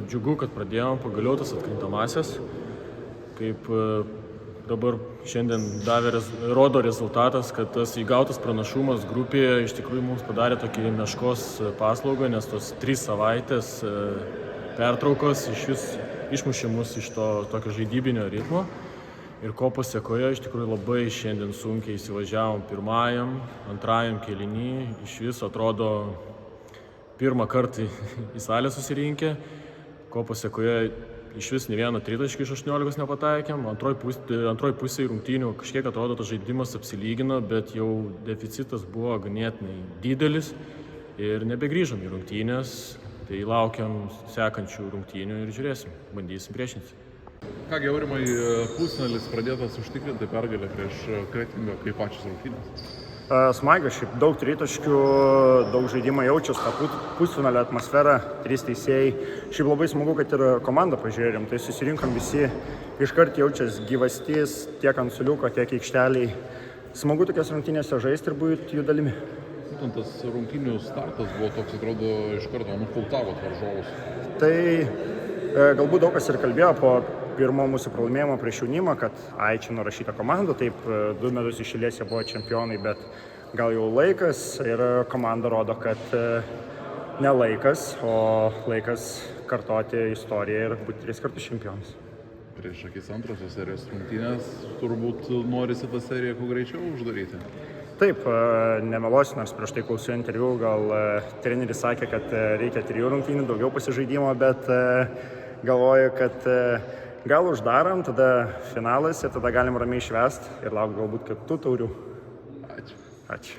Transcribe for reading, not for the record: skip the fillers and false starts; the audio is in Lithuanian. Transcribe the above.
džiugu, kad pradėjom pagaliau tas atkrintamąsias. Kaip dabar šiandien rodo rezultatas, kad tas įgautas pranašumas grupėje iš tikrųjų mums padarė tokį meškos paslaugą, nes tos 3 savaitės pertraukos išmušė mus iš to tokio žaidybinio ritmo. Ir ko pasiekoje iš tikrųjų labai šiandien sunkiai įsivažiavom pirmajam, antrajam kėliny. Iš viso atrodo pirmą kartą į salę susirinkę. Ko pasiekoje iš vis ne vieną tritaškį iš 18 nepataikėm. Antroj pusėje rungtynių kažkiek atrodo tas žaidimas apsilygino, bet jau deficitas buvo ganėtinai didelis ir nebegrįžom į rungtynės. Tai laukiam sekančių rungtynių ir žiūrėsim, bandysim priešintis. Kągi, Aurimai, pusfinalis pradėtas užtikrinti pergalę prieš Kretingą, kaip pačios rungtynės? Smagios, šiaip daug tritaškių, daug žaidimą jaučiasi, tą pusfinalio atmosferą, 3 teisėjai. Šiaip labai smagu, kad ir komandą pažiūrėjom, tai susirinkom visi, iškart jaučiasi gyvastis tiek ant suoliuko, tiek aikšteliai. Smagu tokias rungtynėse žaisti ir būti jų dalimi. Būtent tas rungtynių startas buvo toks, atrodo, iš karto nukultavot varžovus. Tai galbūt daug kas ir kalbėjo po pirmo mūsų pralaimėjimo prieš Jaunimą, kad čia nurašyta komanda, taip 2 metus iš eilės jie buvo čempionai, bet gal jau laikas ir komanda rodo, kad ne laikas, o laikas kartoti istoriją ir būti 3 kartus čempionais. Prieš akis antrosios serijos rungtynės turbūt norisi tą seriją kuo greičiau uždaryti. Taip, nemeluosiu, nors prieš tai klausiau interviu, gal treneris sakė, kad reikia 3 rungtynių, daugiau pasižaidimo, bet galvoju, kad gal uždarom, tada finalas ir tada galim ramiai švęst ir laukti galbūt kitų taurių. Ačiū. Ačiū.